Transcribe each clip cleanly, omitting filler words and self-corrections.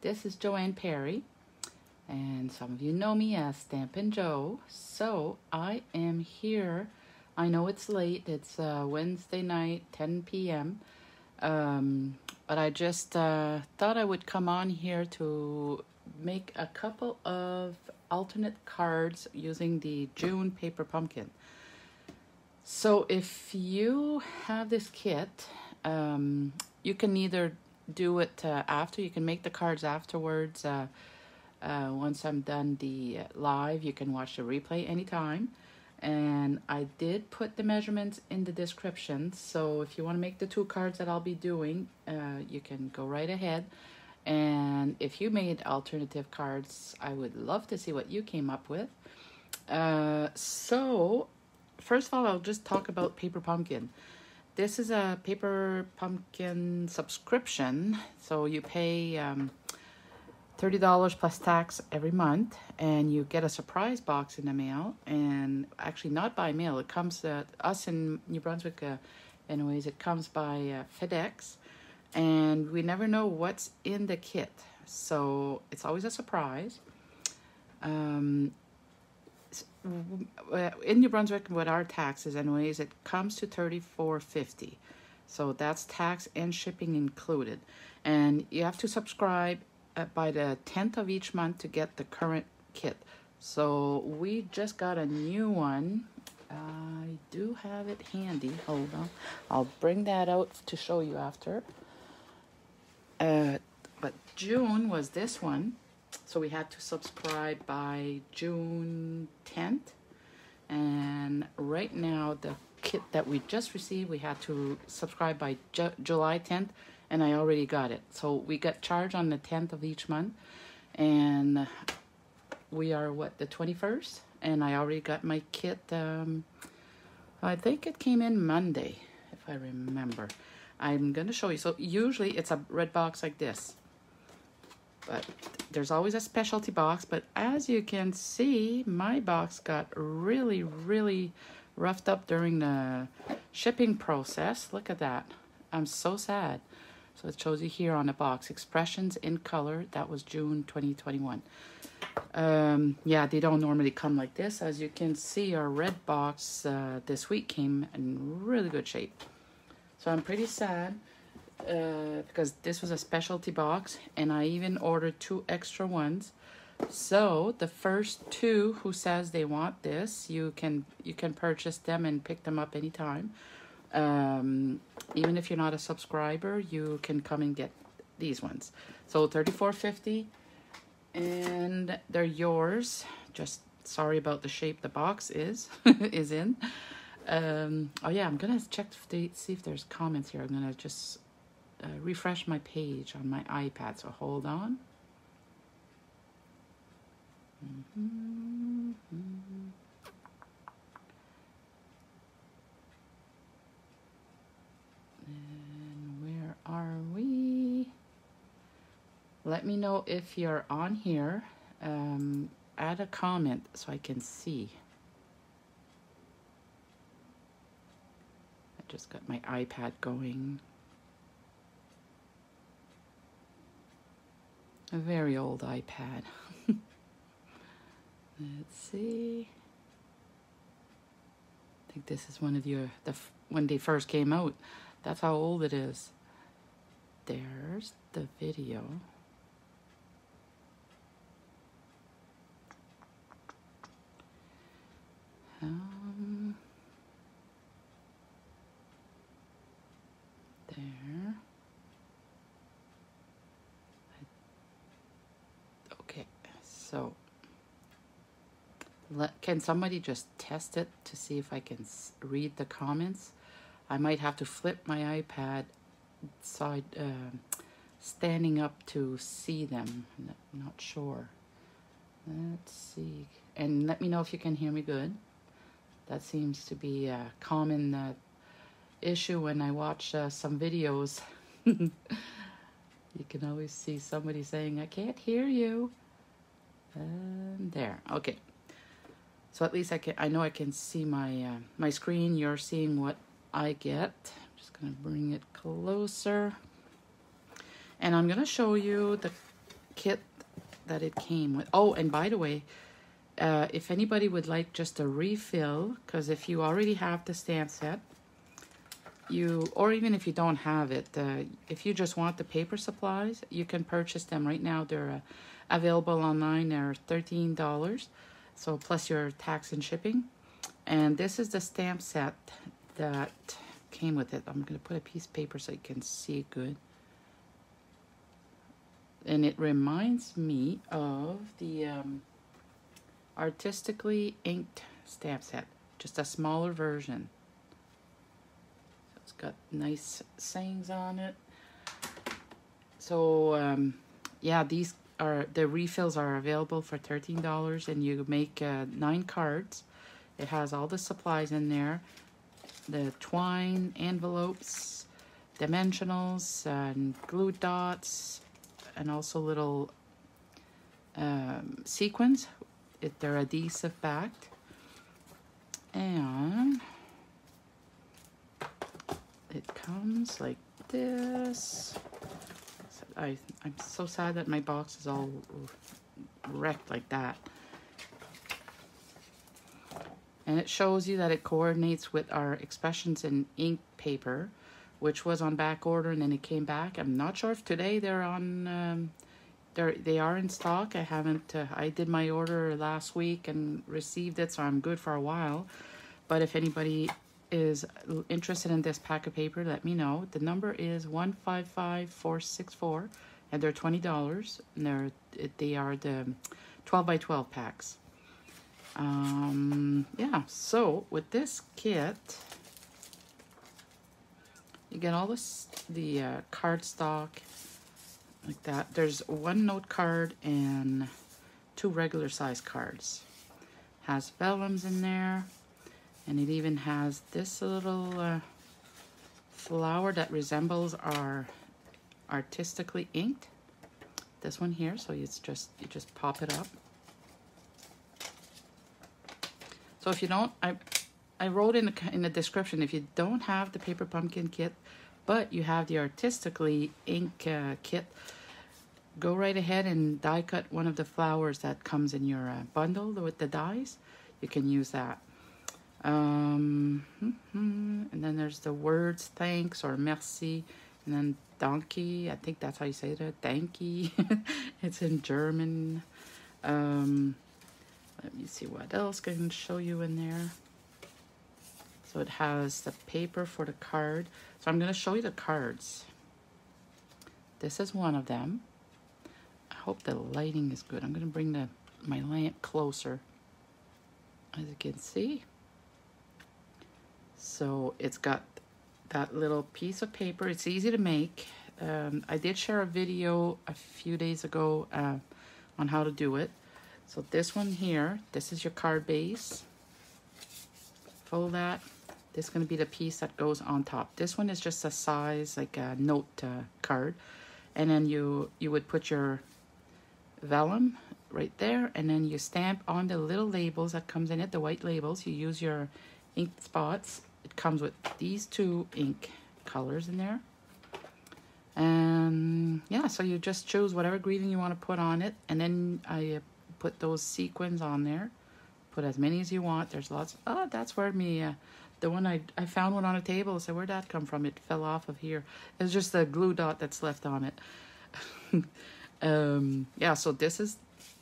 This is Joanne Perry, and some of you know me as Stampin'Jo. So I am here. I know it's late. It's Wednesday night, 10 p.m. But I just thought I would come on here to make a couple of alternate cards using the June paper pumpkin. So if you have this kit, you can either do it after. You can make the cards afterwards. Once I'm done the live, you can watch the replay anytime. And I did put the measurements in the description. So if you want to make the 2 cards that I'll be doing, you can go right ahead. And if you made alternative cards, I would love to see what you came up with. So first of all, I'll just talk about Paper Pumpkin. This is a Paper Pumpkin subscription. So you pay $30 plus tax every month, and you get a surprise box in the mail. And actually not by mail. It comes to us in New Brunswick, anyways, it comes by FedEx. And we never know what's in the kit. So it's always a surprise. In New Brunswick, with our taxes anyways, it comes to $34.50. So that's tax and shipping included. And you have to subscribe by the 10th of each month to get the current kit. So we just got a new one. I do have it handy. Hold on. I'll bring that out to show you after. But June was this one. So we had to subscribe by June 10th. And right now, the kit that we just received, we had to subscribe by July 10th. And I already got it. So we got charged on the 10th of each month. And we are, the 21st? And I already got my kit. I think it came in Monday, if I remember. I'm going to show you. So usually it's a red box like this. But there's always a specialty box. But as you can see, my box got really, really roughed up during the shipping process. Look at that. I'm so sad. So it shows you here on the box, Expressions in Color. That was June 2021. Yeah, they don't normally come like this. As you can see, our red box this week came in really good shape. So I'm pretty sad because this was a specialty box, and I even ordered 2 extra ones. So the first 2 who says they want this, you can purchase them and pick them up anytime. Even if you're not a subscriber, you can come and get these ones. So $34.50, and they're yours. Just sorry about the shape the box is in. Oh yeah, I'm gonna check to see if there's comments here. I'm gonna just refresh my page on my iPad. So hold on. Are we? Let me know if you're on here. Add a comment so I can see. I just got my iPad going. A very old iPad. Let's see. I think this is one of your when they first came out. That's how old it is. There's the video. There. Okay, so can somebody just test it to see if I can read the comments? I might have to flip my iPad side standing up to see them. I'm not sure. Let's see, and let me know if you can hear me good. That seems to be a common issue when I watch some videos. You can always see somebody saying, I can't hear you. And there, okay. So at least I know I can see my my screen. You're seeing what I get. I'm just gonna bring it closer. And I'm gonna show you kit that it came with. Oh, and by the way, if anybody would like just a refill, because if you already have the stamp set, or even if you don't have it, if you just want the paper supplies, you can purchase them right now. They're available online. They're $13, so plus your tax and shipping. And this is the stamp set that came with it. I'm going to put a piece of paper so you can see it good. And it reminds me of the artistically inked stamp set, just a smaller version. So it's got nice sayings on it. So yeah, these are the refills are available for $13, and you make 9 cards. It has all the supplies in there, the twine, envelopes, dimensionals, and glue dots, and also little sequins. They're adhesive backed. And it comes like this. I'm so sad that my box is all wrecked like that. And it shows you that it coordinates with our Expressions in Ink paper, which was on back order and then it came back. I'm not sure if today they're on, they are in stock. I haven't, I did my order last week and received it, so I'm good for a while. But if anybody is interested in this pack of paper, let me know. The number is 155464, and they're $20, and they are the 12 by 12 packs. Yeah, so with this kit, you get all the cardstock like that. There's 1 note card and 2 regular size cards. Has vellums in there, and it even has this little flower that resembles our artistically inked. This one here, so you just pop it up. So if you don't, I wrote in the description, if you don't have the Paper Pumpkin kit, but you have the artistically ink kit, go right ahead and die cut one of the flowers that comes in your bundle with the dies. You can use that. And then there's the words thanks or merci, and then danke. I think that's how you say it. Danke. It's in German. Let me see what else I can show you in there. So it has the paper for the card. So I'm going to show you the cards. This is one of them. I hope the lighting is good. I'm going to bring my lamp closer, as you can see. So it's got that little piece of paper. It's easy to make. I did share a video a few days ago on how to do it. So this one here, this is your card base. Fold that. This is going to be the piece that goes on top. This one is just a size, like a note card. And then you would put your vellum right there, and then you stamp on the little labels that comes in it, the white labels. You use your ink spots. It comes with these 2 ink colors in there. And yeah, so you just choose whatever greeting you want to put on it, and then I put those sequins on there. Put as many as you want. There's lots. Oh, that's where the one I found one on a table. So where'd that come from? It fell off of here. It's just a glue dot that's left on it. Yeah, so this is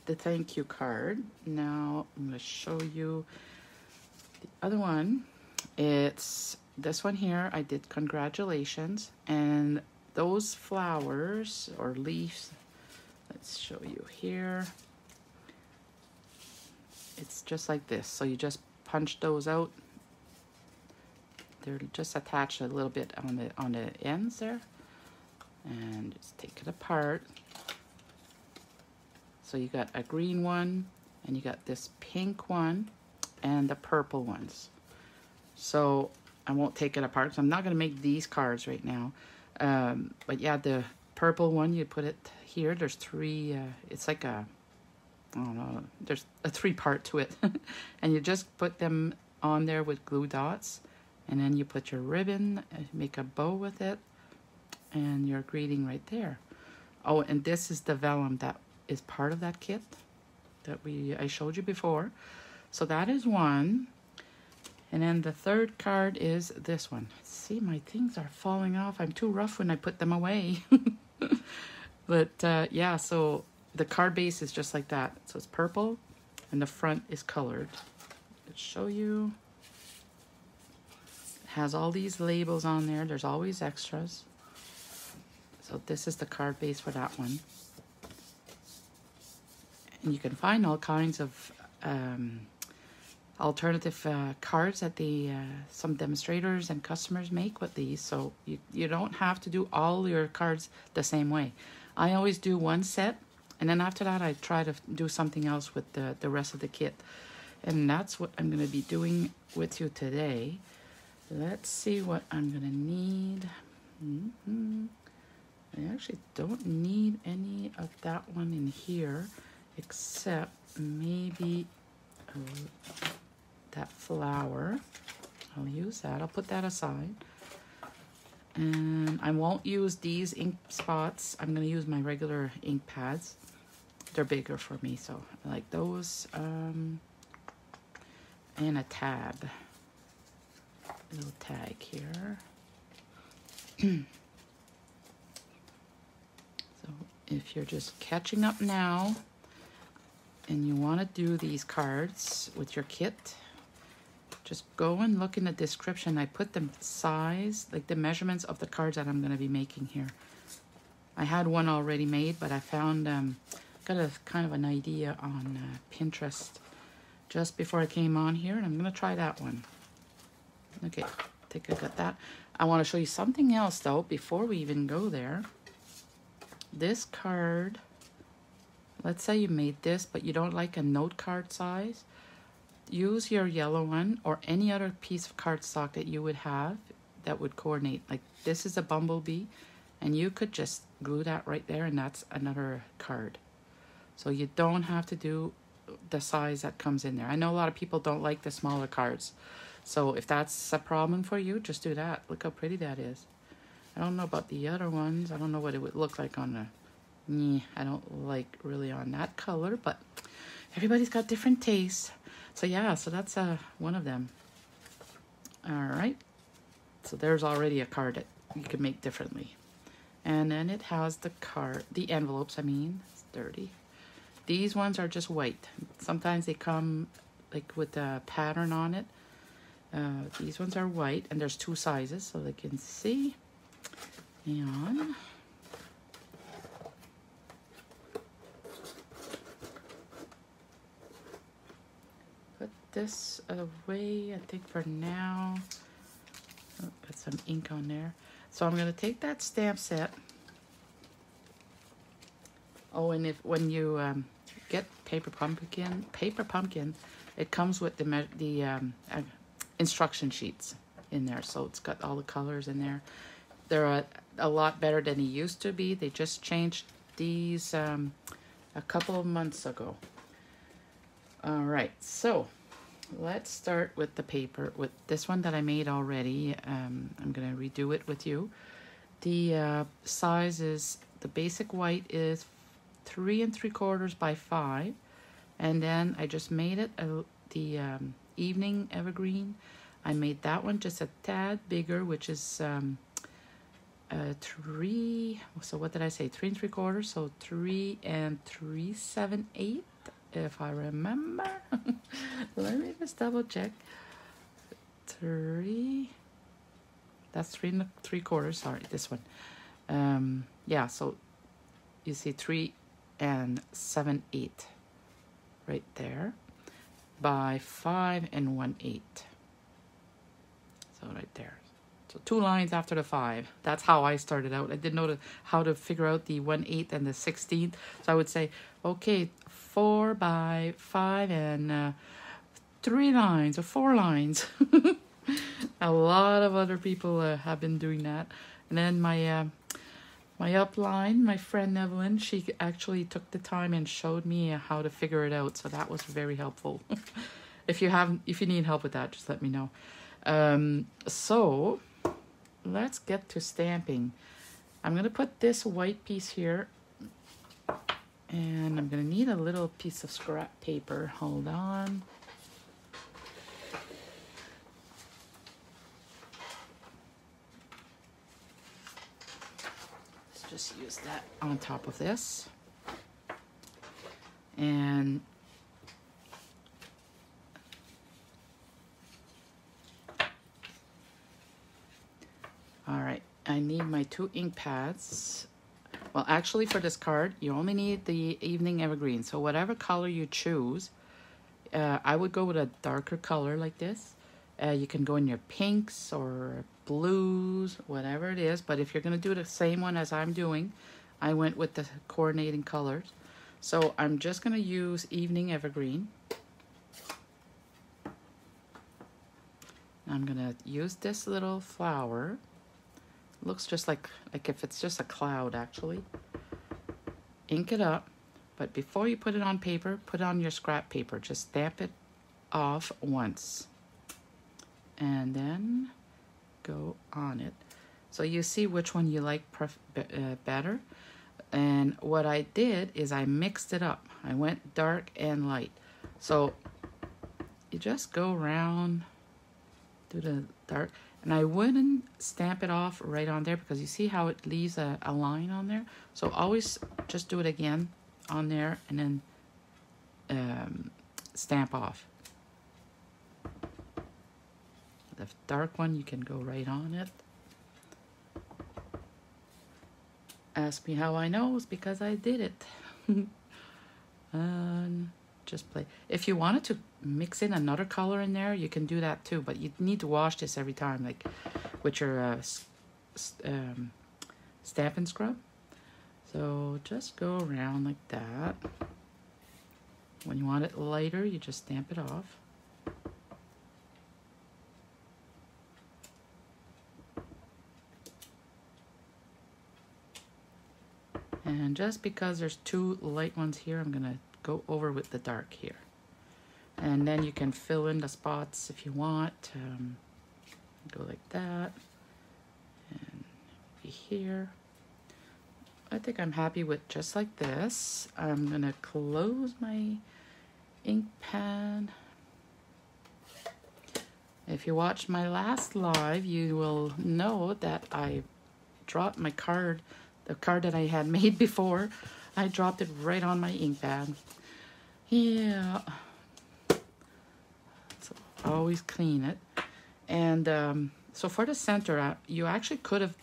the thank you card. Now I'm going to show you the other one. It's this one here. I did congratulations, and those flowers or leaves, let's show you here. It's just like this. So you just punch those out. They're just attached a little bit on the ends there, and just take it apart. So you got a green one, and you got this pink one, and the purple ones. So I won't take it apart, so I'm not going to make these cards right now. But yeah, the purple one, you put it here. There's 3. It's like a, I don't know, there's a 3-part to it. And you just put them on there with glue dots, and then you put your ribbon, make a bow with it, and your greeting right there. Oh, and this is the vellum that is part of that kit that I showed you before. So that is one. And then the third card is this one. See, my things are falling off. I'm too rough when I put them away. But yeah, so the card base is just like that. So it's purple and the front is colored. Let's show you. It has all these labels on there. There's always extras. So this is the card base for that one. And you can find all kinds of alternative cards that some demonstrators and customers make with these. So you don't have to do all your cards the same way. I always do one set, and then after that I try to do something else with the rest of the kit. And that's what I'm going to be doing with you today. Let's see what I'm going to need. I actually don't need any of that one in here, except maybe that flower. I'll use that. I'll put that aside. And I won't use these ink spots. I'm going to use my regular ink pads. They're bigger for me, so I like those. And a tab. A little tag here. So if you're just catching up now and you want to do these cards with your kit, just go and look in the description. I put the size, like the measurements of the cards that I'm going to be making here. I had one already made, but I found, got a kind of an idea on Pinterest just before I came on here, and I'm going to try that one. Okay, I think I got that. I want to show you something else though before we even go there. This card, let's say you made this, but you don't like a note card size. Use your yellow one or any other piece of cardstock that you would have that would coordinate. Like this is a bumblebee, and you could just glue that right there, and that's another card. So you don't have to do the size that comes in there. I know a lot of people don't like the smaller cards. So if that's a problem for you, just do that. Look how pretty that is. I don't know about the other ones. I don't know what it would look like on the... I don't like really on that color, but everybody's got different tastes. So yeah, so that's one of them. All right. So there's already a card that you can make differently. And then it has the card, the envelopes, I mean, it's dirty. These ones are just white. Sometimes they come like with a pattern on it. These ones are white, and there's two sizes, so they can see. And put this away, I think, for now. Oh, got some ink on there. So I'm going to take that stamp set. Oh, and when you get paper pumpkin, it comes with the instruction sheets in there. So it's got all the colors in there. They're a lot better than they used to be. They just changed these a couple of months ago. All right, so let's start with the paper, with this one that I made already. I'm going to redo it with you. The size is, the basic white is 3 3/4 by 5, and then I just made it the evening evergreen. I made that one just a tad bigger, which is 3. So what did I say? 3 3/4. So 3 3/7/8, if I remember. Let me just double check. 3. That's 3 3/4. Sorry, this one. Yeah. So you see 3 7/8 right there by 5 1/8. So right there. So 2 lines after the 5. That's how I started out. I didn't know how to figure out the 1/8 and the 16th. So I would say, okay, 4 by 5 and 3 lines or 4 lines. A lot of other people have been doing that. And then my upline, my friend Evelyn, she actually took the time and showed me how to figure it out. So that was very helpful. If you need help with that, just let me know. So let's get to stamping. I'm going to put this white piece here. And I'm gonna need a little piece of scrap paper. Hold on. Let's just use that on top of this. And all right, I need my 2 ink pads. Well, actually for this card, you only need the evening evergreen. So whatever color you choose, I would go with a darker color like this. You can go in your pinks or blues, whatever it is. But if you're gonna do the same one as I'm doing, I went with the coordinating colors. So I'm just gonna use evening evergreen. I'm gonna use this little flower. Looks just like if it's just a cloud actually. Ink it up, but before you put it on paper, put it on your scrap paper. Just stamp it off once. And then go on it. So you see which one you like better. And what I did is I mixed it up. I went dark and light. So you just go around, do the dark. And I wouldn't stamp it off right on there because you see how it leaves a line on there. So always just do it again on there and then stamp off. The dark one, you can go right on it. Ask me how I know, it's because I did it. Just play. If you wanted to mix in another color in there, you can do that too, but you need to wash this every time, like with your Stampin' Scrub. So just go around like that. When you want it lighter, you just stamp it off. And just because there's 2 light ones here, I'm gonna go over with the dark here. And then you can fill in the spots if you want. Go like that. And be here. I think I'm happy with just like this. I'm gonna close my ink pad. If you watched my last live, you will know that I dropped my card, the card that I had made before. I dropped it right on my ink pad. Yeah. So always clean it. And so for the center, you actually could have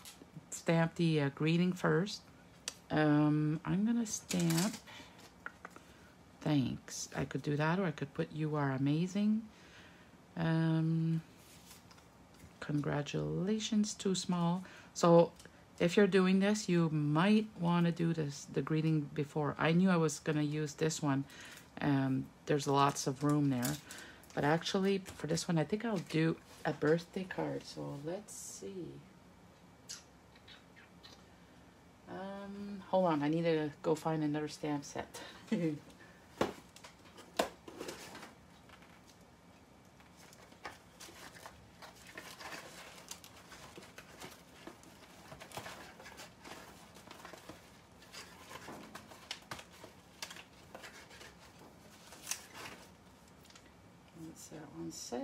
stamped the greeting first. I'm gonna stamp thanks. I could do that, or I could put you are amazing. Congratulations, too small. So if you're doing this, you might want to do the greeting before. I knew I was gonna use this one. There's lots of room there, but actually for this one I think I'll do a birthday card. So let's see. Hold on, I need to go find another stamp set. What's that one say?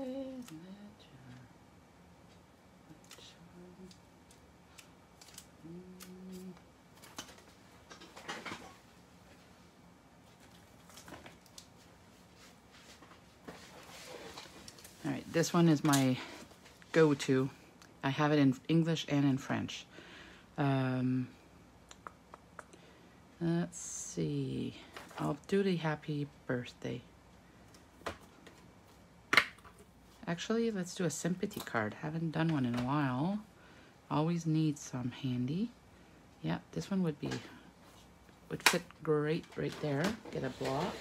All right, this one is my go-to. I have it in English and in French. Let's see. I'll do the happy birthday. Actually, let's do a sympathy card. Haven't done one in a while. Always need some handy. Yeah, this one would fit great right there. Get a block.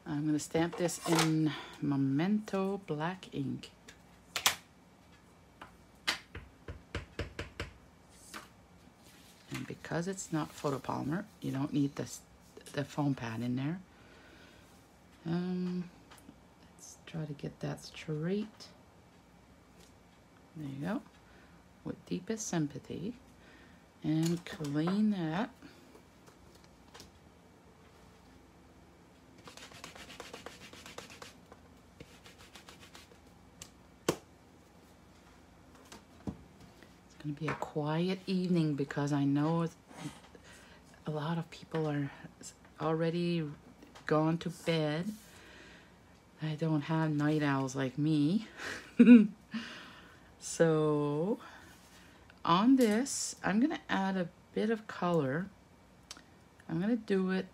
I'm going to stamp this in Memento black ink. And because it's not photopolymer, you don't need the foam pad in there. Let's Try to get that straight. There you go. With deepest sympathy. And clean that. It's going to be a quiet evening because I know a lot of people are already gone to bed. I don't have night owls like me. So on this, I'm going to add a bit of color. I'm going to do it,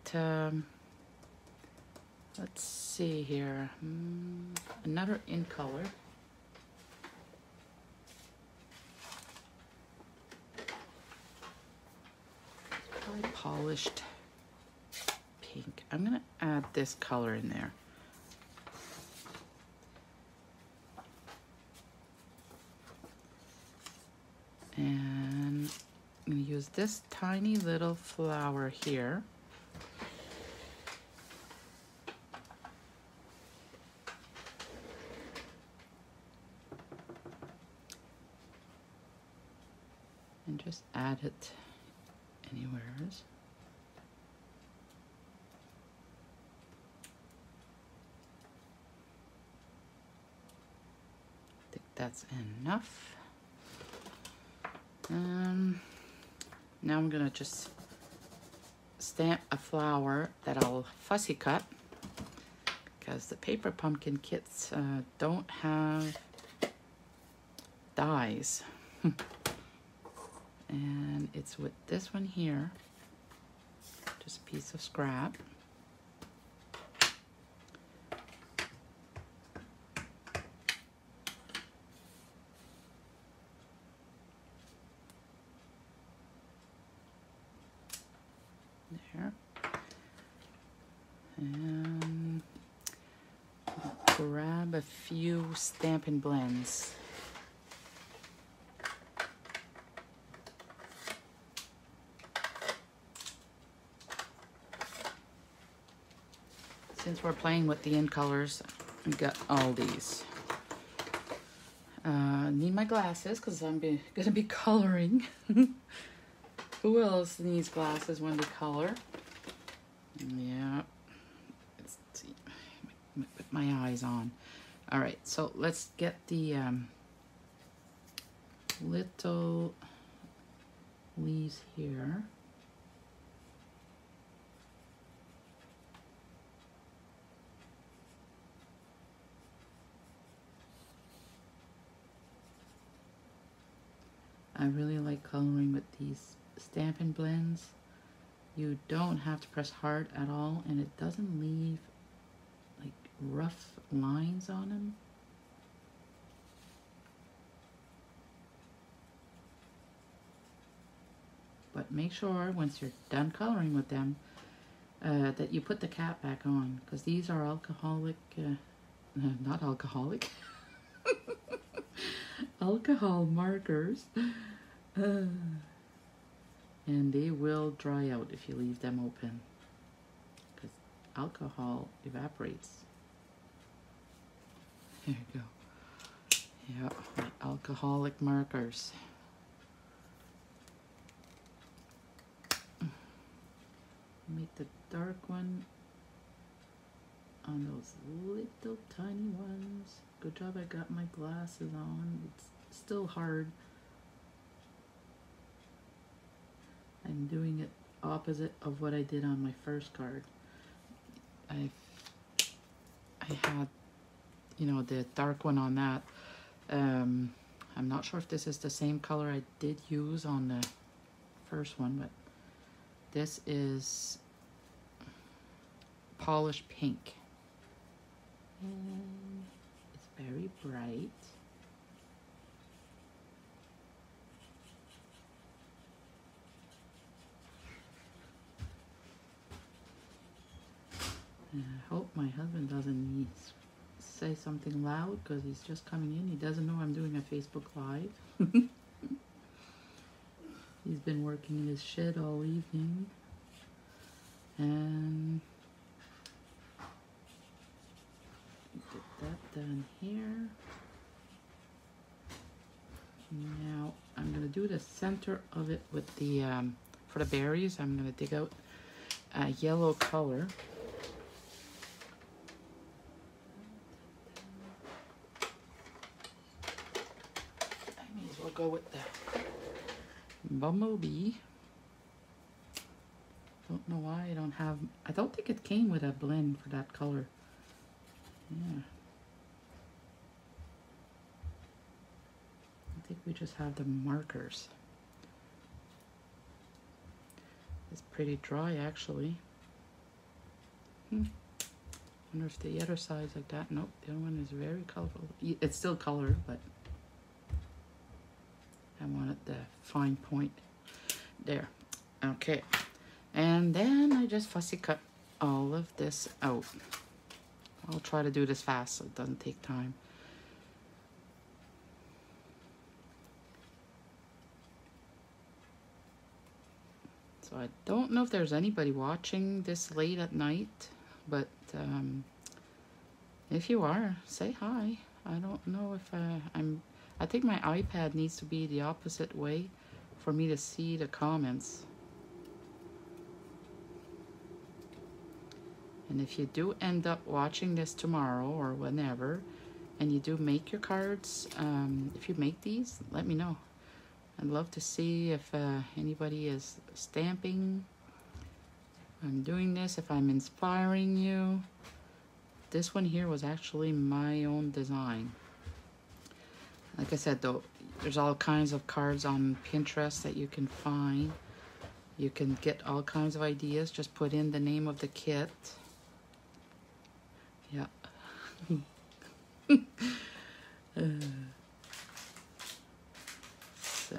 let's see here, another in color. Probably polished pink. I'm going to add this color in there. And I'm going to use this tiny little flower here. And just add it anywhere. I think that's enough. Now I'm gonna just stamp a flower that I'll fussy cut because the paper pumpkin kits don't have dies. And it's with this one here, just a piece of scrap. There. And grab a few Stampin' Blends. Since we're playing with the in colors, I got all these. Need my glasses because I'm gonna be coloring. Who else needs glasses when they color? Yeah, let's see. Put my eyes on. All right, so let's get the little leaves here. I really like coloring with these Stampin' Blends. You don't have to press hard at all, and it doesn't leave like rough lines on them. But make sure once you're done coloring with them that you put the cap back on, because these are alcoholic, not alcoholic, alcohol markers. And they will dry out if you leave them open because alcohol evaporates. There you go. Yeah, my alcoholic markers. Make the dark one on those little tiny ones. Good job I got my glasses on. It's still hard. I'm doing it opposite of what I did on my first card. I had, you know, the dark one on that. I'm not sure if this is the same color I did use on the first one, but this is polished pink. And it's very bright. And I hope my husband doesn't say something loud because he's just coming in. He doesn't know I'm doing a Facebook Live. He's been working in his shed all evening. And that done here. Now I'm gonna do the center of it with the, for the berries, I'm gonna dig out a yellow color. I may as well go with the bumblebee. Don't know why I don't have, I don't think it came with a blend for that color. Yeah. I think we just have the markers. It's pretty dry actually. Wonder if the other side's like that. Nope, the other one is very colorful. It's still color, but I wanted the fine point there. Okay, and then I just fussy cut all of this out. I'll try to do this fast so it doesn't take time. So I don't know if there's anybody watching this late at night, but if you are, say hi. I don't know if I think my iPad needs to be the opposite way for me to see the comments. And if you do end up watching this tomorrow or whenever, and you do make your cards, if you make these, let me know. I'd love to see if anybody is stamping. I'm doing this, if I'm inspiring you. This one here was actually my own design. Like I said though, there's all kinds of cards on Pinterest that you can find. You can get all kinds of ideas. Just put in the name of the kit. Yeah. So.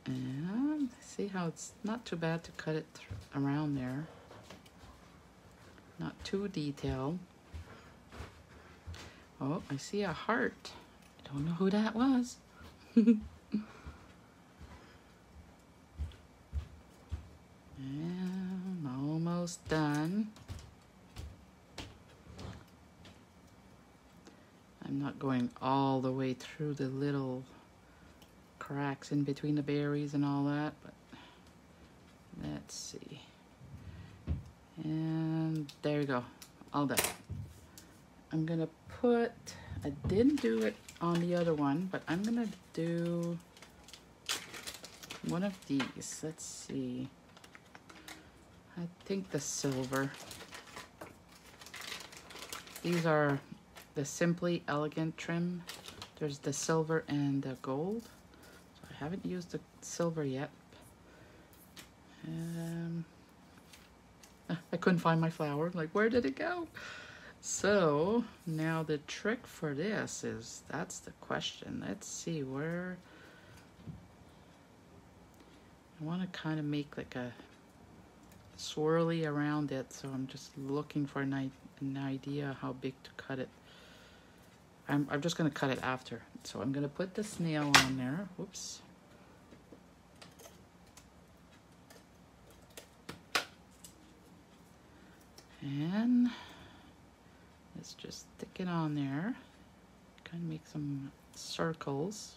And see how it's not too bad to cut it around there. Not too detailed. Oh, I see a heart. I don't know who that was. And almost done. I'm not going all the way through the little cracks in between the berries and all that, but let's see. And there you go, all done. I'm gonna put, I didn't do it on the other one, but I'm gonna do one of these. Let's see. I think the silver. These are the Simply Elegant trim. There's the silver and the gold. So I haven't used the silver yet. I couldn't find my flower. Like, where did it go? So now the trick for this is, that's the question. Let's see where. I want to kind of make like a swirly around it, so I'm just looking for an idea how big to cut it. I'm just going to cut it after. So I'm going to put the snail on there. Whoops. And let's just stick it on there. Kind of make some circles.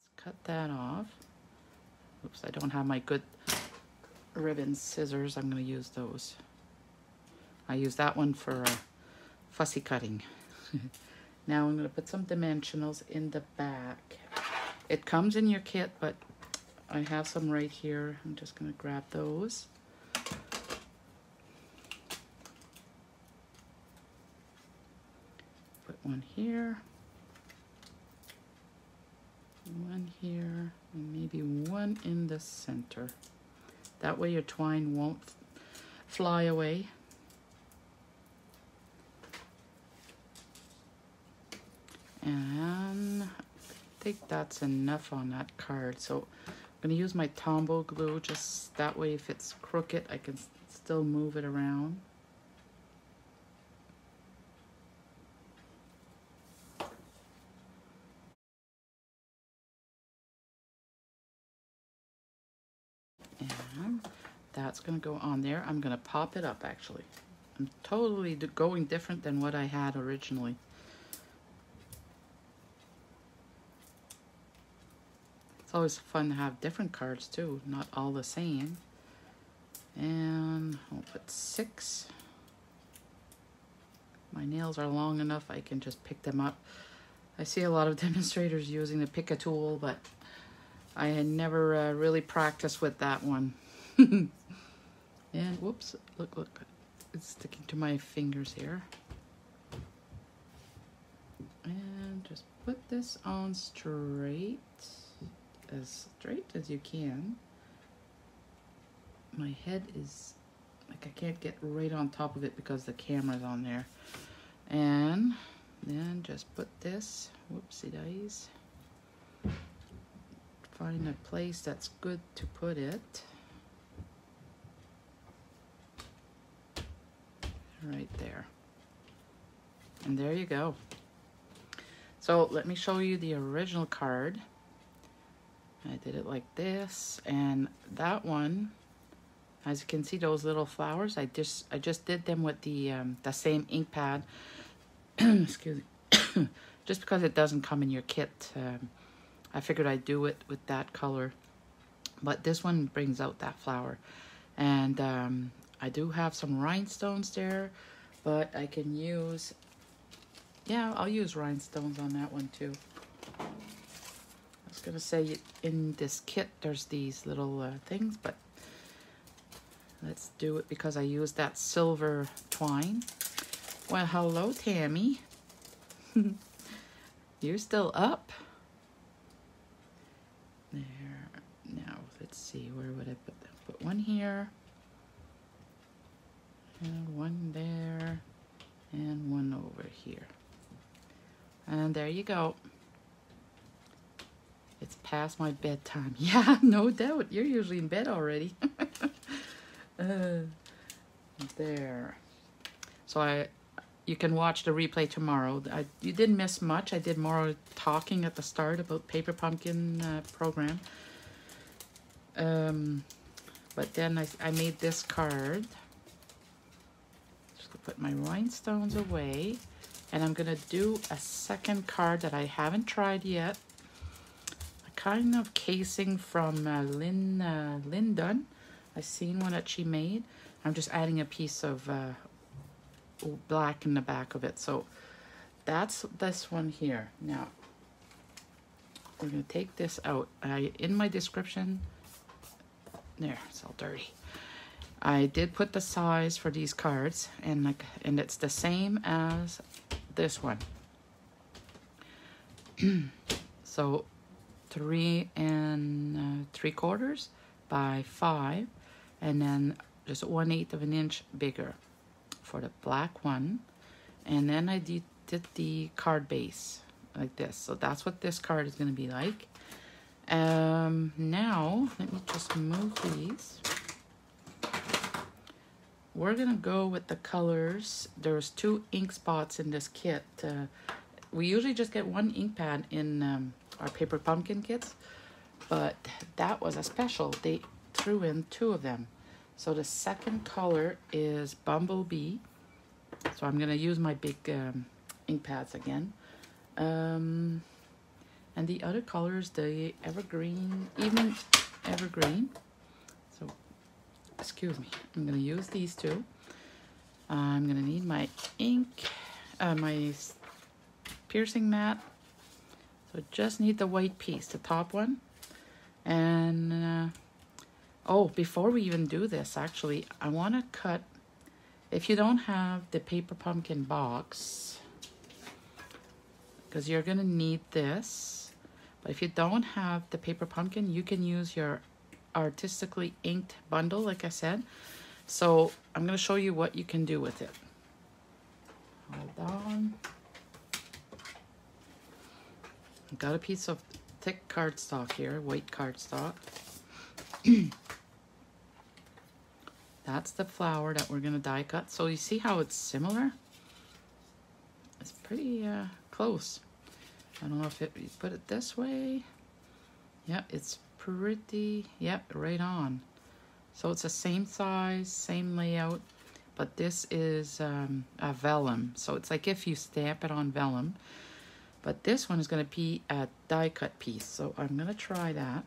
Let's cut that off. Oops, I don't have my good ribbon scissors. I'm going to use those. I use that one for fussy cutting. Now I'm going to put some dimensionals in the back. It comes in your kit, but I have some right here. I'm just going to grab those. Put one here. One here, and maybe one in the center. That way your twine won't fly away. And I think that's enough on that card. So I'm going to use my Tombow glue, just that way if it's crooked I can still move it around. That's gonna go on there. I'm gonna pop it up actually. I'm totally going different than what I had originally. It's always fun to have different cards too, not all the same. And I'll put 6. My nails are long enough I can just pick them up. I see a lot of demonstrators using the pick a tool, but I had never really practiced with that one. And whoops, look, it's sticking to my fingers here. And just put this on straight as you can. My head is like I can't get right on top of it because the camera's on there. And then just put this, whoopsie days. Find a place that's good to put it. Right there. And there you go. So let me show you the original card. I did it like this, and that one, as you can see, those little flowers, I just did them with the same ink pad. Excuse me. Just because it doesn't come in your kit, I figured I'd do it with that color. But this one brings out that flower. And I do have some rhinestones there, but I can use, yeah, I'll use rhinestones on that one too. I was gonna say in this kit there's these little things, but let's do it because I used that silver twine. Well, hello, Tammy. You're still up. There. Now, let's see, where would I put them? Put one here, and one there, and one over here. And there you go. It's past my bedtime. Yeah, no doubt. You're usually in bed already. There. So you can watch the replay tomorrow. You didn't miss much. I did more talking at the start about Paper Pumpkin program. But then I made this card. Just put my rhinestones away. And I'm going to do a second card that I haven't tried yet. A kind of casing from Lynn Dunn. I've seen one that she made. I'm just adding a piece of black in the back of it. So that's this one here. Now, we're going to take this out. In my description, there, it's all dirty. I did put the size for these cards, and it's the same as this one. So 3 3/4 by 5, and then just 1/8 of an inch bigger for the black one. And then I did the card base like this. So that's what this card is going to be like. Now let me just move these. We're gonna go with the colors. There's 2 ink spots in this kit. We usually just get 1 ink pad in our Paper Pumpkin kits, but that was a special. They threw in 2 of them. So the second color is Bumblebee. So I'm gonna use my big ink pads again. And the other colors, the Evergreen, Evening Evergreen. So, excuse me, I'm gonna use these 2. I'm gonna need my ink, my piercing mat. So just need the white piece, the top one. And, oh, before we even do this, actually, I wanna cut, if you don't have the Paper Pumpkin box, because you're gonna need this. But if you don't have the Paper Pumpkin, you can use your artistically inked bundle, like I said. So I'm going to show you what you can do with it. Hold on. I've got a piece of thick cardstock here, white cardstock. That's the flower that we're going to die cut. So you see how it's similar? It's pretty close. I don't know if you put it this way. Yep, it's pretty, yep, right on. So it's the same size, same layout, but this is a vellum. So it's like if you stamp it on vellum, but this one is going to be a die cut piece. So I'm going to try that.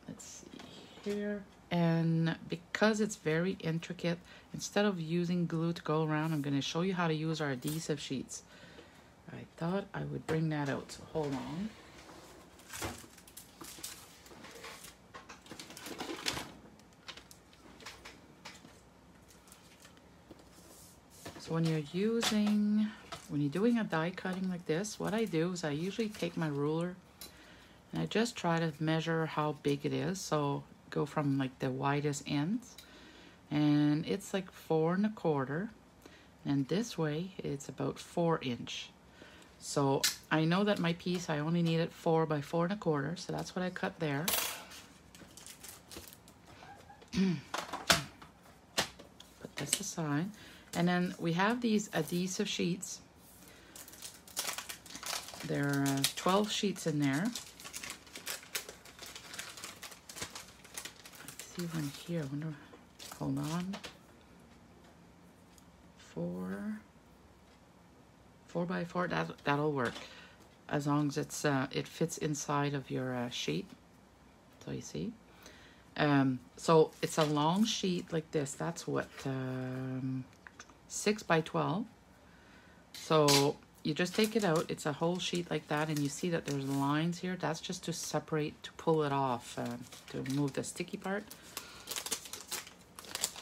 Let's see here. And because it's very intricate, instead of using glue to go around, I'm going to show you how to use our adhesive sheets. I thought I would bring that out, so hold on. So when you're doing a die cutting like this, what I do is I usually take my ruler and I just try to measure how big it is. So go from like the widest ends, and it's like 4 1/4, and this way it's about 4 inch. So I know that my piece, I only needed 4 by 4 1/4, so that's what I cut there. Put this aside, and then we have these adhesive sheets. There are 12 sheets in there. One here. I wonder, hold on. 4 by 4. That'll work as long as it's it fits inside of your sheet. So you see. So it's a long sheet like this. That's what 6 by 12. So you just take it out. It's a whole sheet like that, and you see that there's lines here. That's just to separate, to pull it off, to remove the sticky part.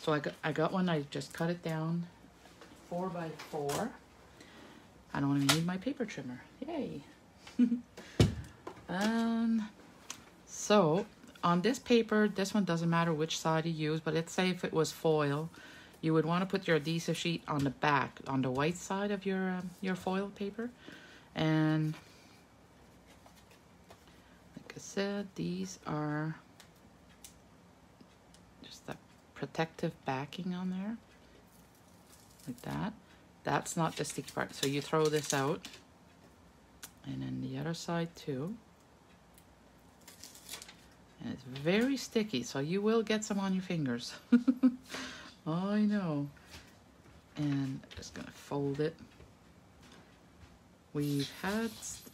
So I got one. I just cut it down 4 by 4. I don't even need my paper trimmer. Yay! So on this paper, this one doesn't matter which side you use, but let's say if it was foil, you would want to put your adhesive sheet on the back, on the white side of your foil paper. And like I said, these are just the protective backing on there, like that. That's not the sticky part, so you throw this out, and then the other side too. And it's very sticky, so you will get some on your fingers. I know. And I'm just gonna fold it. We've had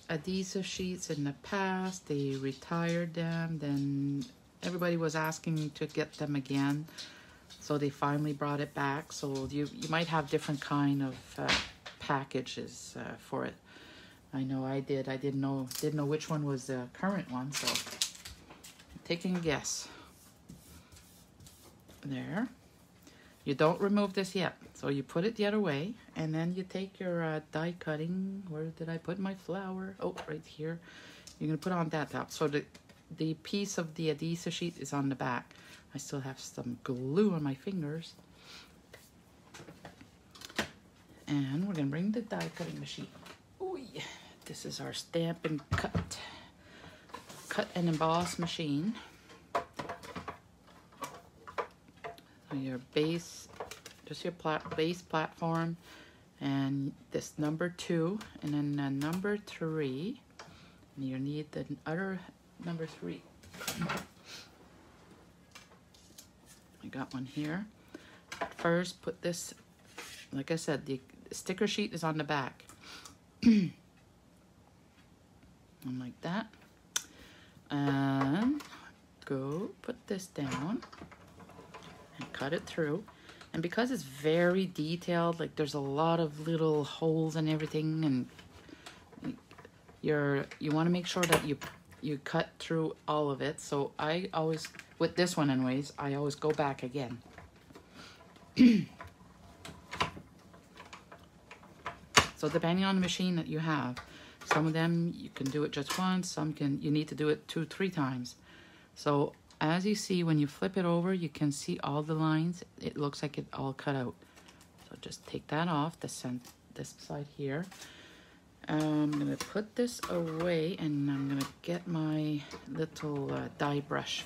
adhesive sheets in the past. They retired them, then everybody was asking to get them again, so they finally brought it back. So you might have different kind of packages for it. I know I did. I didn't know which one was the current one, so I'm taking a guess. There. You don't remove this yet, so you put it the other way, and then you take your die cutting. Where did I put my flower? Oh, right here. You're gonna put on that top. So the piece of the adhesive sheet is on the back. I still have some glue on my fingers. And we're gonna bring the die cutting machine. Ooh, this is our stamp and cut and emboss machine. So your base, just your base platform, and this number 2, and then number 3. And you need the other number 3. I got one here. First, put this, like I said, the sticker sheet is on the back. And like that. And go put this down and cut it through. And because it's very detailed, like there's a lot of little holes and everything, and you want to make sure that you cut through all of it. So I always, with this one anyways, I always go back again. So depending on the machine that you have, some of them you can do it just once, some you need to do it 2-3 times. So as you see, when you flip it over, you can see all the lines. It looks like it all cut out. So just take that off, this side here. I'm gonna put this away, and I'm gonna get my little die brush,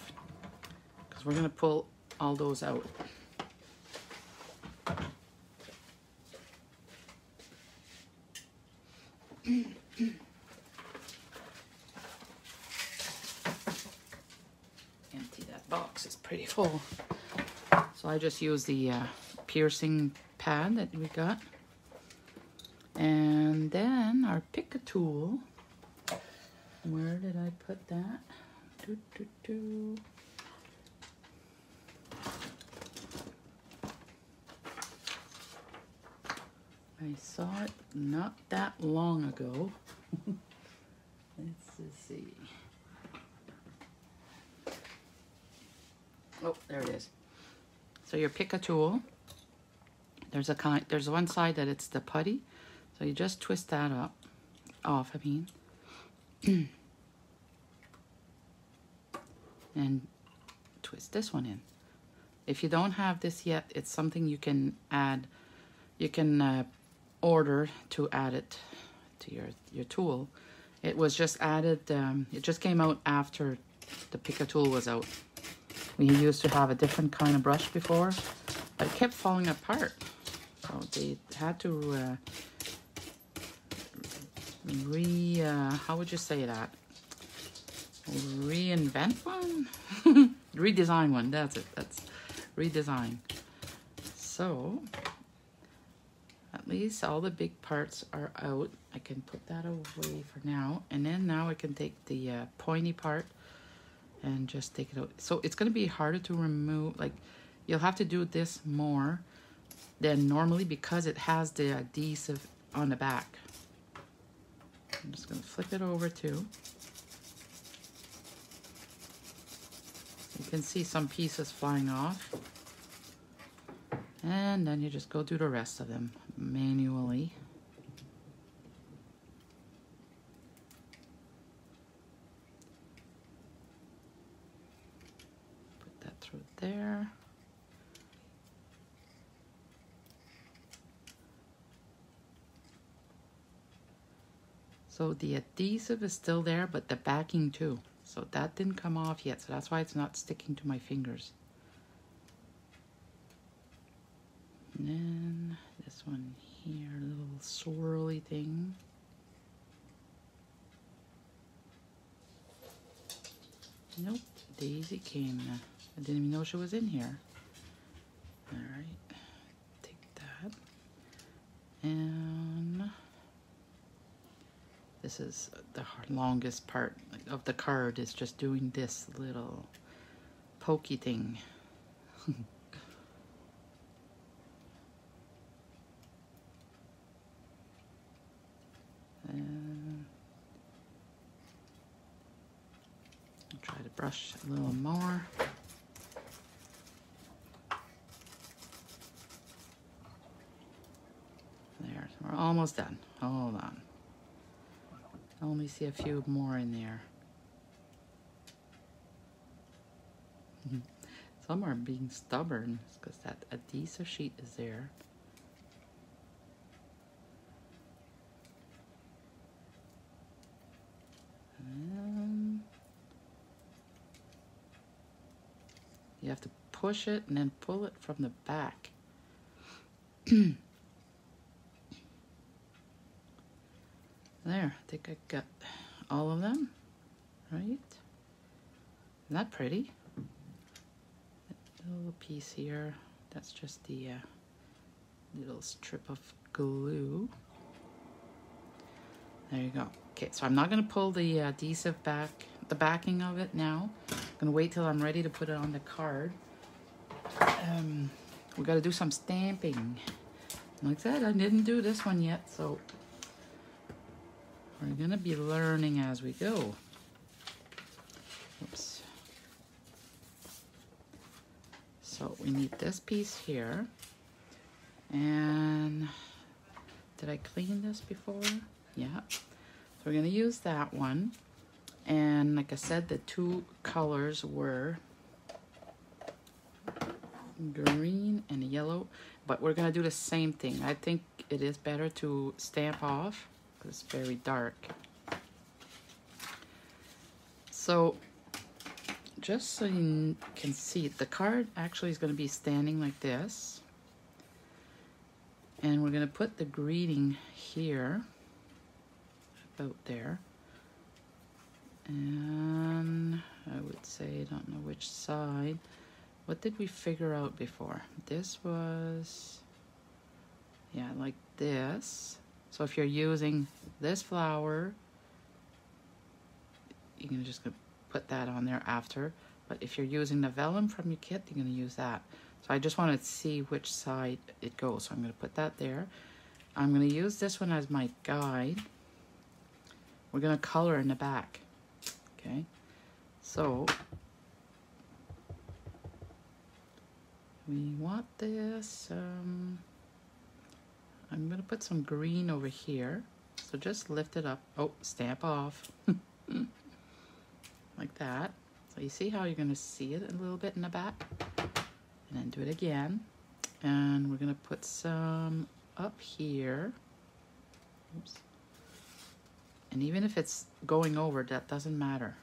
because we're gonna pull all those out. Empty that box box is pretty full. So I just use the piercing pad that we got. And then our pick a tool. Where did I put that? I saw it not that long ago. Let's see. Oh, there it is. So your pick a tool. There's one side that it's the putty. So you just twist that off, I mean. And twist this one in. If you don't have this yet, it's something you can add. You can order to add it to your tool. It was just added, it just came out after the pick a tool was out. We used to have a different kind of brush before, but it kept falling apart. So they had to how would you say that? Reinvent one? Redesign one, that's it. That's redesign. So at least all the big parts are out. I can put that away for now. And then now I can take the pointy part and just take it out. So it's going to be harder to remove. Like, you'll have to do this more than normally because it has the adhesive on the back. I'm just going to flip it over too. You can see some pieces flying off. And then you just go do the rest of them manually. Put that through there. So the adhesive is still there, but the backing too. So that didn't come off yet, so that's why it's not sticking to my fingers. And then this one here, a little swirly thing. Nope, Daisy came. I didn't even know she was in here. All right, take that. And this is the longest part of the card, is just doing this little pokey thing. And I'll try to brush a little more. There, we're almost done. Hold on. I only see a few more in there. Some are being stubborn because that adhesive sheet is there. And you have to push it and then pull it from the back. There, I think I got all of them, right? Isn't that pretty? That little piece here, that's just the little strip of glue. There you go. Okay, so I'm not gonna pull the adhesive back, the backing of it now. I'm gonna wait till I'm ready to put it on the card. We gotta do some stamping. Like I said, I didn't do this one yet, so we're gonna be learning as we go. Oops. So we need this piece here. And did I clean this before? Yeah. So we're gonna use that one. And like I said, the two colors were green and yellow, but we're gonna do the same thing. I think it is better to stamp off. It's very dark. So just so you can see, the card actually is going to be standing like this, and we're going to put the greeting here, about there, and I would say, I don't know which side. What did we figure out before? This was, yeah, like this. So if you're using this flower, you're gonna just gonna put that on there after. But if you're using the vellum from your kit, you're gonna use that. So I just wanted to see which side it goes. So I'm gonna put that there. I'm gonna use this one as my guide. We're gonna color in the back, okay? So we want this, I'm gonna put some green over here. So just lift it up. Oh, stamp off. Like that. So you see how you're gonna see it a little bit in the back? And then do it again. And we're gonna put some up here. Oops. And even if it's going over, that doesn't matter.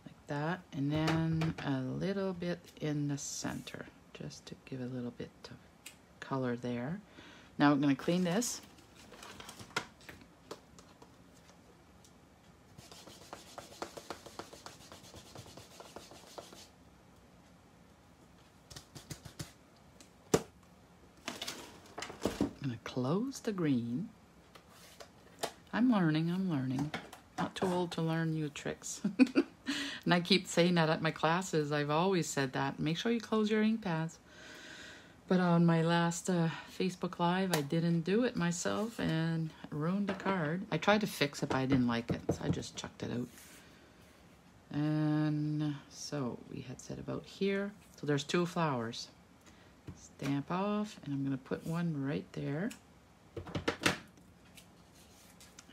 Like that. And then a little bit in the center, just to give a little bit of color there. Now we're going to clean this. I'm going to close the green. I'm learning. Not too old to learn new tricks. And I keep saying that at my classes. I've always said that. Make sure you close your ink pads. But on my last Facebook Live, I didn't do it myself and ruined the card. I tried to fix it, but I didn't like it, so I just chucked it out. And so we had said about here. So there's 2 flowers. Stamp off, and I'm going to put one right there.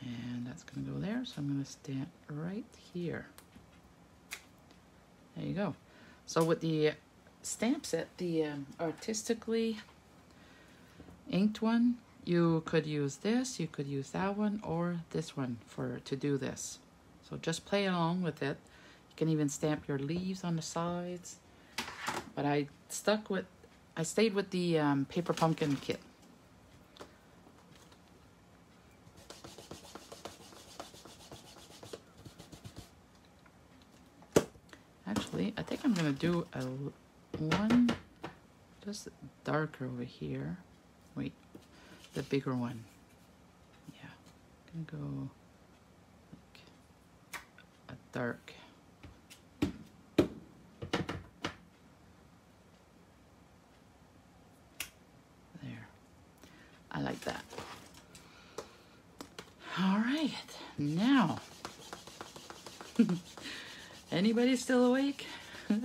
And that's going to go there, so I'm going to stamp right here. There you go. So with the stamp set, the artistically inked one, you could use this, you could use that one, or this one to do this. So just play along with it. You can even stamp your leaves on the sides. But I stayed with the paper pumpkin kit. Actually, I think I'm gonna do one just darker over here. Wait, the bigger one. Yeah, I'm gonna go like a dark. There, I like that. All right, now. Anybody still awake?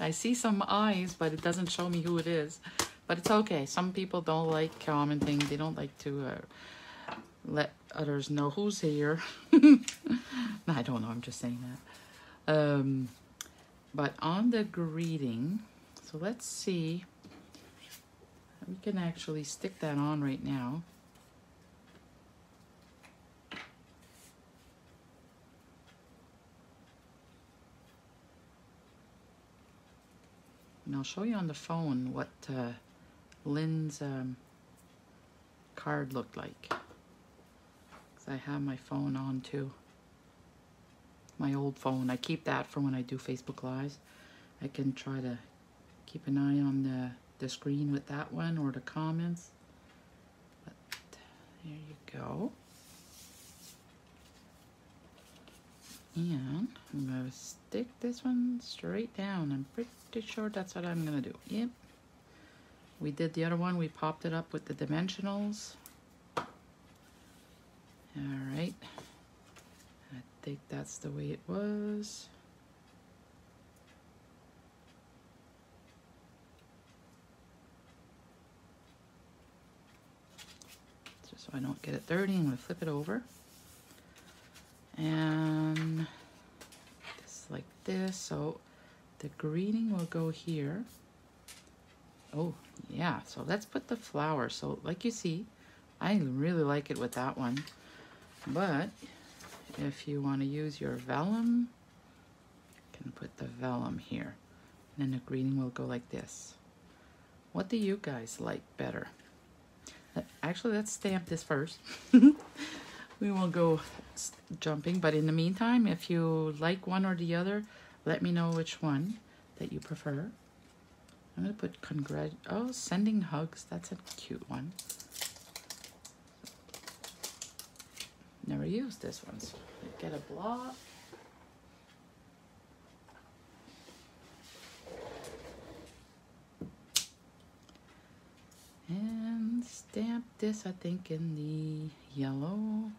I see some eyes, but it doesn't show me who it is. But it's okay. Some people don't like commenting. They don't like to let others know who's here. I don't know. I'm just saying that. But on the greeting, so let's see. We can actually stick that on right now. And I'll show you on the phone what Lynn's card looked like. Because I have my phone on too. My old phone. I keep that for when I do Facebook Lives. I can try to keep an eye on the screen with that one or the comments. But there you go. And I'm going to stick this one straight down. I'm pretty sure that's what I'm going to do. Yep. We did the other one. We popped it up with the dimensionals. Alright. I think that's the way it was. Just so I don't get it dirty, I'm going to flip it over. And just like this. So the greeting will go here. Oh yeah, so let's put the flower. So like you see, I really like it with that one. But if you want to use your vellum, you can put the vellum here. And then the greeting will go like this. What do you guys like better? Actually, let's stamp this first. We will go jumping, but in the meantime, if you like one or the other, Let me know which one that you prefer. I'm going to put oh, sending hugs. That's a cute one. Never used this one, so get a block. And stamp this, I think, in the yellow.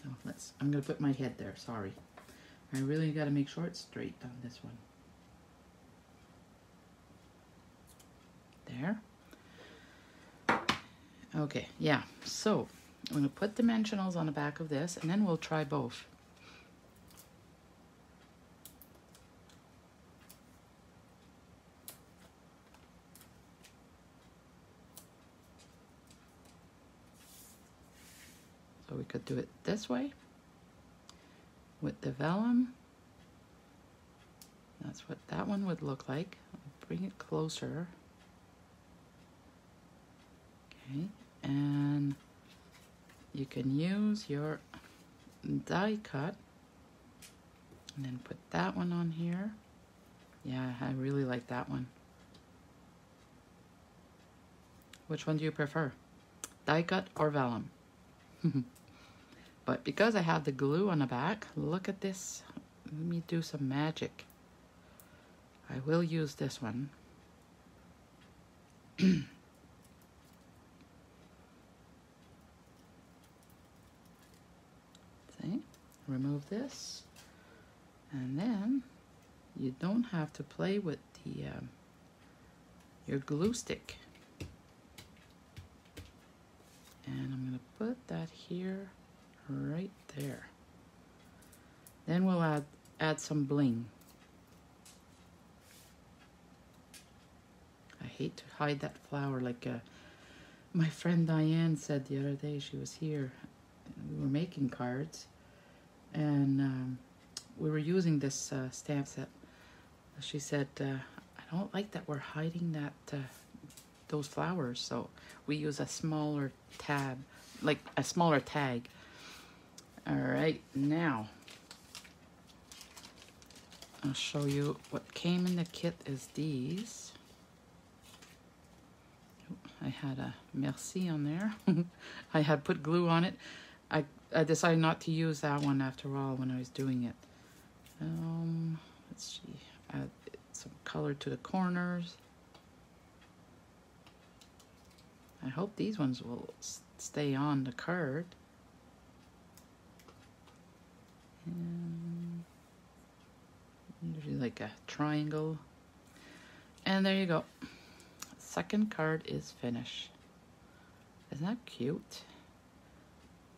Oh, I'm gonna put my head there, sorry. I really gotta make sure it's straight on this one. There. Okay, yeah, so I'm gonna put dimensionals on the back of this and then we'll try both. So we could do it this way with the vellum. That's what that one would look like. I'll bring it closer. Okay, and you can use your die cut and then put that one on here. Yeah, I really like that one. Which one do you prefer? Die cut or vellum? But because I have the glue on the back, look at this. Let me do some magic. I will use this one. See? Remove this. And then you don't have to play with the your glue stick. And I'm going to put that here, right there. Then we'll add some bling. I hate to hide that flower like my friend Diane said the other day. She was here. We were making cards. And we were using this stamp set. She said, I don't like that we're hiding that those flowers, so we use a smaller tab, like a smaller tag. All right, now I'll show you what came in the kit is these. I had a merci on there. I had put glue on it. I decided not to use that one after all when I was doing it. Let's see, add some color to the corners. I hope these ones will stay on the card. And usually like a triangle. And there you go. Second card is finished. Isn't that cute?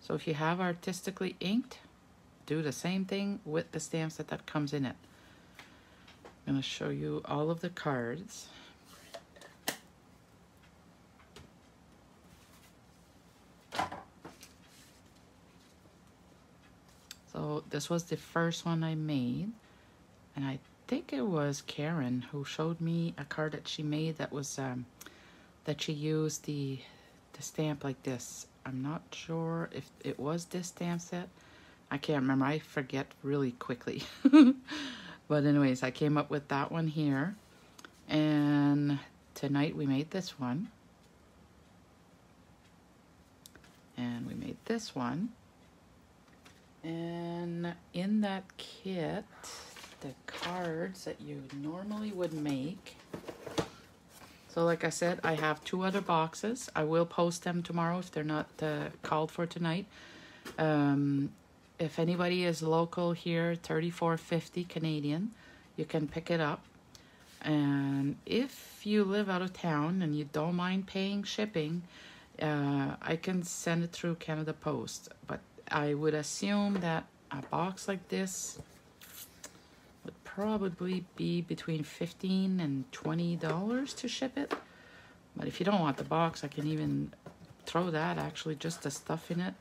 So if you have artistically inked, do the same thing with the stamp set that comes in it. I'm going to show you all of the cards. So this was the first one I made, and I think it was Karen who showed me a card that she made that was that she used the stamp like this. I'm not sure if it was this stamp set. I can't remember. I forget really quickly. But anyways, I came up with that one here, and tonight we made this one, and we made this one. And in that kit, the cards that you normally would make. So like I said, I have 2 other boxes. I will post them tomorrow if they're not called for tonight. If anybody is local here, $34.50 Canadian, you can pick it up. And if you live out of town and you don't mind paying shipping, I can send it through Canada Post. But I would assume that a box like this would probably be between $15 and $20 to ship it. But if you don't want the box, I can even throw that, actually, just the stuff in it.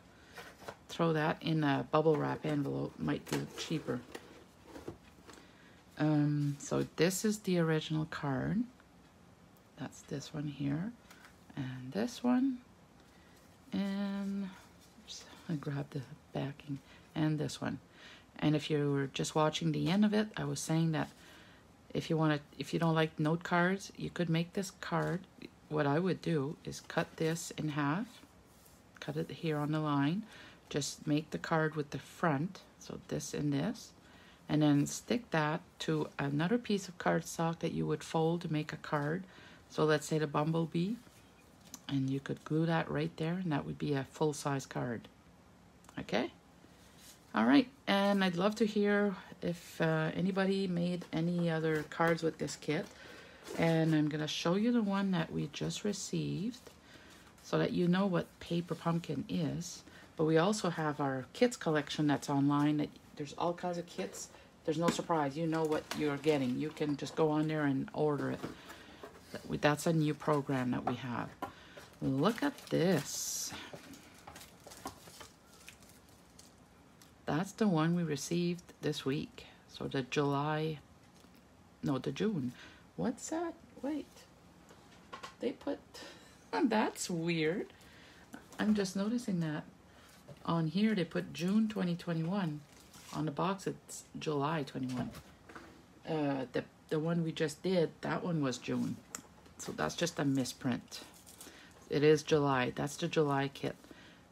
Throw that in a bubble wrap envelope, might be cheaper. So this is the original card. That's this one here. And this one. And there's I grabbed the backing, and this one. And if you were just watching the end of it, I was saying that if you don't like note cards, you could make this card. What I would do is cut this in half, cut it here on the line, just make the card with the front, so this and this, and then stick that to another piece of cardstock that you would fold to make a card. So let's say the bumblebee, and you could glue that right there, and that would be a full-size card. Okay? All right, and I'd love to hear if anybody made any other cards with this kit. And I'm going to show you the one that we just received so that you know what Paper Pumpkin is. But we also have our kits collection that's online. There's all kinds of kits. There's no surprise. You know what you're getting. You can just go on there and order it. That's a new program that we have. Look at this. That's the one we received this week. So the June. What's that? Wait. They put, that's weird. I'm just noticing that. On here they put June 2021. On the box it's July 21. The one we just did, that one was June. So that's just a misprint. It is July. That's the July kit.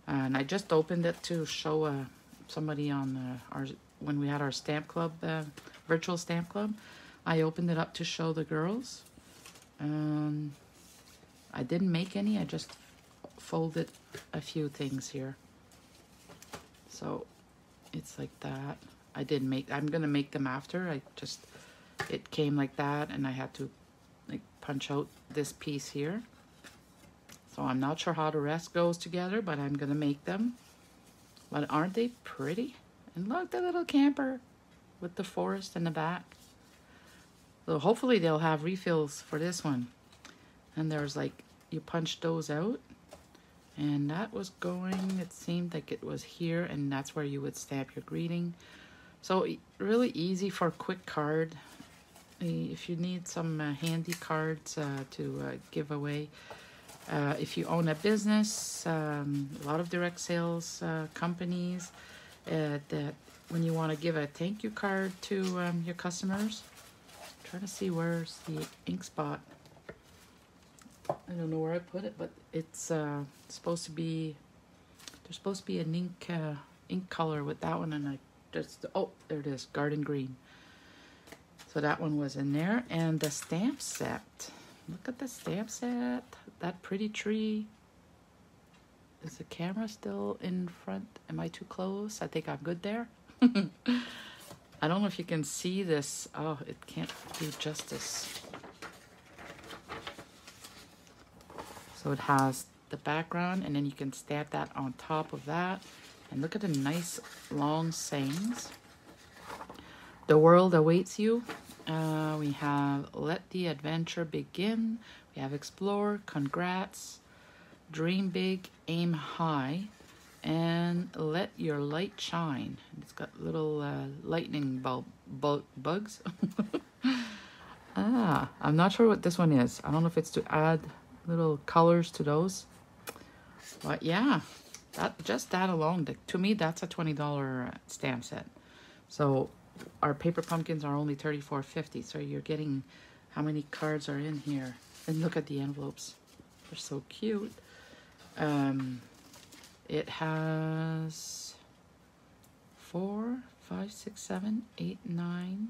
And I just opened it to show somebody on when we had our stamp club, virtual stamp club. I opened it up to show the girls. I didn't make any. I just folded a few things here. So it's like that. I'm gonna make them after. It came like that, and I had to like punch out this piece here. So I'm not sure how the rest goes together, but I'm gonna make them. But aren't they pretty? And look, the little camper with the forest in the back. So hopefully they'll have refills for this one. And there's like, you punch those out. And that was going, it seemed like it was here, and that's where you would stamp your greeting. So really easy for a quick card. If you need some handy cards to give away. If you own a business, a lot of direct sales companies, that when you want to give a thank you card to your customers, I'm trying to see where's the ink spot. I don't know where I put it, but it's supposed to be, there's supposed to be an ink color with that one, and I just, oh, there it is, garden green. So that one was in there, and the stamp set. Look at the stamp set. That pretty tree. Is the camera still in front? Am I too close? I think I'm good there. I don't know if you can see this. Oh, it can't do justice. So it has the background, and then you can stamp that on top of that. And look at the nice long sayings. The world awaits you. We have let the adventure begin. We have explore, congrats, dream big, aim high, and let your light shine. It's got little lightning bugs. I'm not sure what this one is. I don't know if it's to add little colors to those. But yeah, just that alone, to me, that's a $20 stamp set. So our paper pumpkins are only $34.50. So you're getting, how many cards are in here? And look at the envelopes. They're so cute. It has 4, 5, 6, 7, 8, 9,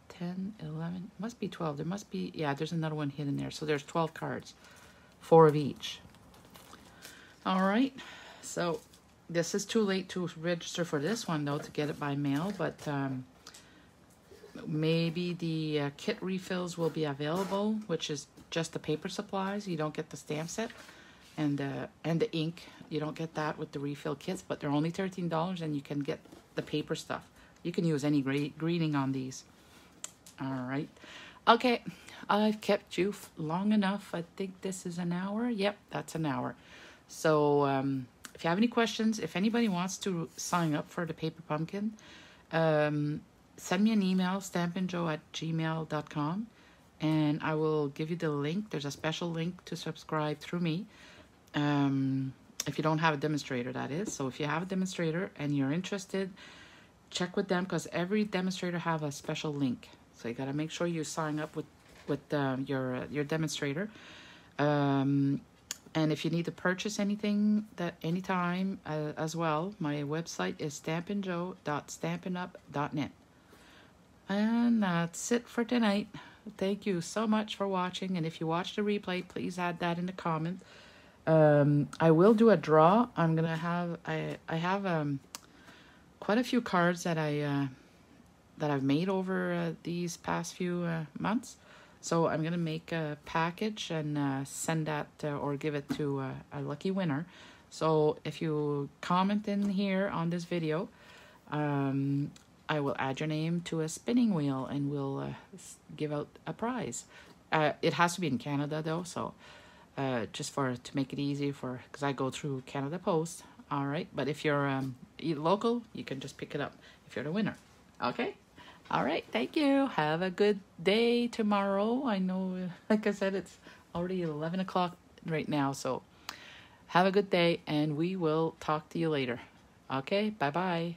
10, 11. Must be 12. There must be, yeah, there's another one hidden there. So there's 12 cards. 4 of each. All right. So this is too late to register for this one, though, to get it by mail. But maybe the kit refills will be available, which is just the paper supplies. You don't get the stamp set and the ink. You don't get that with the refill kits, but they're only $13, and you can get the paper stuff. You can use any greeting on these. All right. Okay, I've kept you long enough. I think this is an hour. Yep, that's an hour. So if you have any questions, if anybody wants to sign up for the paper pumpkin, send me an email, stampin'jo@gmail.com, and I will give you the link. There's a special link to subscribe through me. If you don't have a demonstrator, that is. So if you have a demonstrator and you're interested, check with them, because every demonstrator have a special link. So you got to make sure you sign up with your demonstrator. And if you need to purchase anything anytime as well, my website is stampin'jo.stampinup.net. And that's it for tonight. Thank you so much for watching. And if you watch the replay, please add that in the comments. I will do a draw. I'm gonna have I have quite a few cards that I've made over these past few months. So I'm gonna make a package and send that or give it to a lucky winner. So if you comment in here on this video, I will add your name to a spinning wheel and we'll give out a prize. It has to be in Canada though, so just to make it easy because I go through Canada Post. All right, but if you're local, you can just pick it up if you're the winner. Okay. All right, thank you. Have a good day tomorrow. I know, like I said, it's already 11 o'clock right now, so have a good day, and we will talk to you later. Okay, bye-bye.